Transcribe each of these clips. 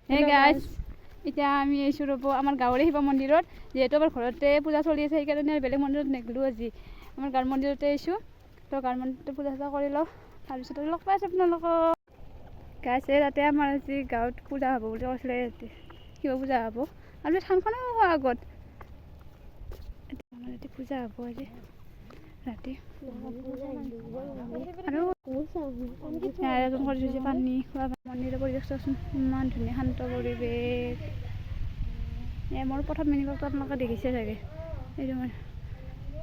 Hey guys, এতিয়া আমি এইছোঁ ৰ'ব আমাৰ গাঁৱৰে শিৱ মন্দিৰত যিহেতু আমাৰ ঘৰতে পূজা চলি আছে সেইকাৰণে বেলেগ মন্দিৰত নেগলোঁ আজি আমাৰ গাঁৱৰ মন্দিৰতে আহিছোঁ তো গাঁৱৰ মন্দিৰতে পূজা চূজা কৰি লওঁ তাৰপিছত লগ পাই আছোঁ আপোনালোকক গাইছে তাতে আমাৰ আজি গাঁৱত পূজা হ'ব বুলি কৈছিলে ইয়াতে শিৱ পূজা হ'ব আৰু থানখনো হ'ব আগত আমাৰ ইয়াতে পূজা হ'ব আজি ৰাতি আৰু আয়োজন কৰি থৈছে পানী খোৱা মন্দিৰৰ পৰিৱেশ চোৱাচোন ইমান ধুনীয়া শান্ত পৰিৱেশ মোৰ প্ৰথম মিনিবাৰটো আপোনালোকে দেখিছে চাগে এইটো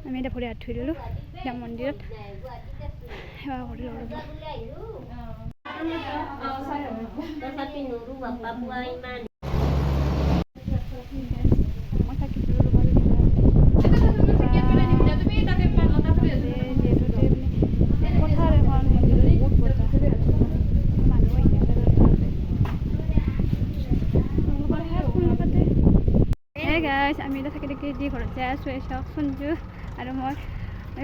আমি এতিয়া ভৰি হাত ধুই দিলোঁ এতিয়া মন্দিৰত সেৱা কৰি ল'লোঁ আমি এতিয়া থাকি থাকি দি ঘৰত যাই আছোঁ চাওক সঞ্জু আৰু মই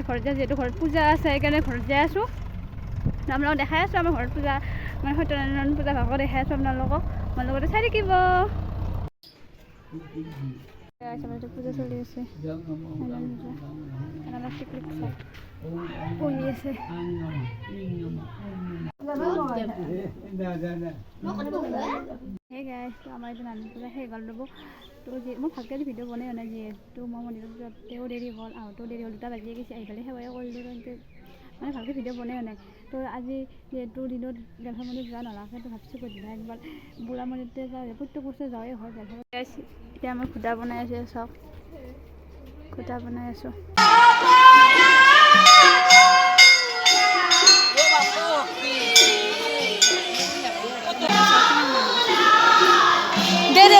ঘৰত যাই যিহেতু ঘৰত পূজা আছে সেইকাৰণে ঘৰত যাই আছোঁ আপোনালোকক দেখাই আছোঁ আমাৰ ঘৰত পূজা মানে সত্যনাৰায়ণ পূজা ভাগত দেখাই আছোঁ আপোনালোকক মোৰ লগতে চাই থাকিব পূজা চলি আছে পঢ়ি আছে সেই গাইছ আমাৰ এইটো নানি পূজা সেই গ'ল ৰ'ব তো মই ভালকৈ আজি ভিডিঅ' বনাই নাই যিহেতু মই মন্দিৰত যাওঁতেও দেৰি হ'ল আহোঁতেও দেৰি হ'ল 2টা বাজিয়ে গৈছে আহি পেলাই সেৱাই কৰিলোঁ কিন্তু মানে ভালকৈ ভিডিঅ' বনাই নাই তো আজি যিহেতু দিনত বেলশৰ মন্দিৰত যোৱা নালাগে তো ভাবিছোঁ গধূলি একবাৰ বুঢ়া মন্দিৰতে যাওঁ প্ৰত্যেক বছৰ যাওঁৱেই হয় বেলশৰ এতিয়া মই খুটা বনাই আছোঁ চাওক খুটা বনাই আছোঁ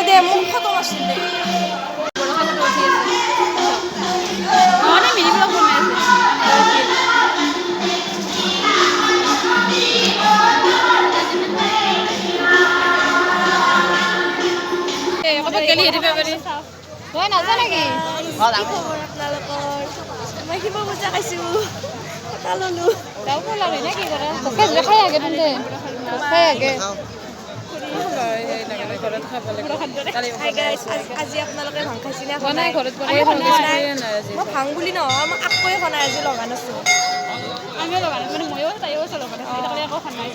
দে মোক ফটো মাৰছিল দে মিনি ব্লগ বনাই তই নাজা নেকি আপোনালোকৰ মই শিৱ পূজা খাইছোঁ কথা ল'লোঁ নে কি কৰে খাই আগে তেন্তে খাই আগে আজি আপোনালোকে ভাং খাইছিলে মই ভাং বুলি নহয় মই আকৌ বনাই আজি লগা নাছোঁ আমিও লগা নাই মানে ময়ো তাইও আছে লগা নাই একো খানাই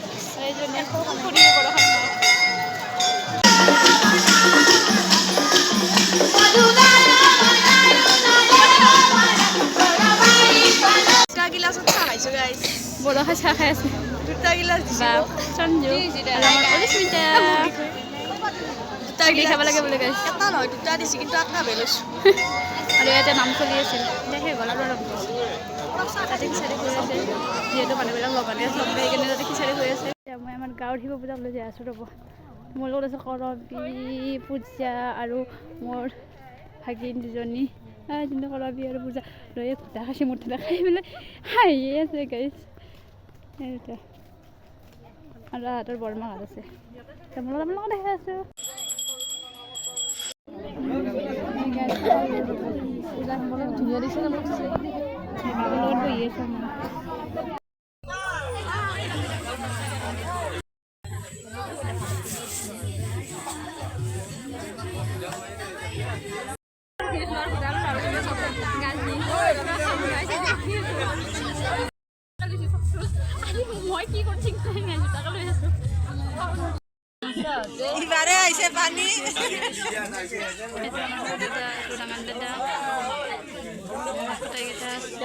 গিলাচত চাহ খাইছোঁ গাইছ বৰষা চাহ খাই আছে 2টা গিলাচ দিছোঁ সঞ্জু অলিস্মিতা 2টা গিলাচ খাব লাগে বুলি গাইছ এটা নহয় 2টা দিছোঁ কিন্তু এটা বেলৈছোঁ আৰু ইয়াতে নাম চলি আছিল এতিয়া সেই গ'ল আৰু তাতে খিচাৰি হৈ আছে যিহেতু মানুহবিলাক লগতে চব সেইকাৰণে তাতে খিচাৰি হৈ আছে এতিয়া মই আমাৰ গাঁৱৰ শিৱ পূজাক লৈ যাই আছোঁ ৰ'ব মোৰ লগত আছে কৰবী পূজা আৰু মোৰ ভাগিন দুজনী যোনটো কৰবী আৰু পূজা লৈ ঘুটা খাইছে মোৰ তাতে খাই পেলাই হাঁহিয়ে আছে গাইছ সেইটা আৰু হাতৰ বৰমা ঘাট আছে মোৰ লগত আপোনালোকক দেখাই আছোঁ পূজা ধুনীয়া দিছে লগত বহি আছে মই কি কৰি ঠিক নাই তাকে লৈ আছোঁ ইবাৰে আহিছে পানী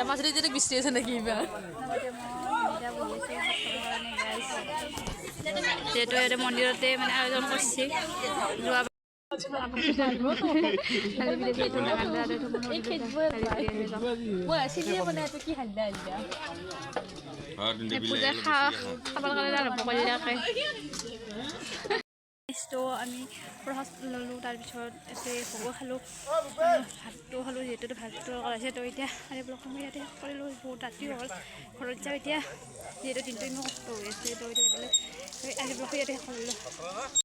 মাছ বিচাৰি আছে নেকি এইবাৰ যিহেতু ইয়াতে মন্দিৰতে মানে আয়োজন কৰিছে যোৱা পূজা খাবৰ কাৰণে আৰম্ভ কৰিলে তো আমি প্ৰসাদ ল'লোঁ তাৰপিছত ভোগো খালোঁ ভাতটো খালোঁ যিহেতু ভাতটো কৰাইছে তো এতিয়া আজি ব্লগখন মই ইয়াতে শেষ কৰিলোঁ বহুত ৰাতি হ'ল ঘৰত যাওঁ এতিয়া যিহেতু দিনটো ইমান কষ্ট হৈ আছে তো এতিয়া আজি ব্লগটো ইয়াতে শেষ কৰিলোঁ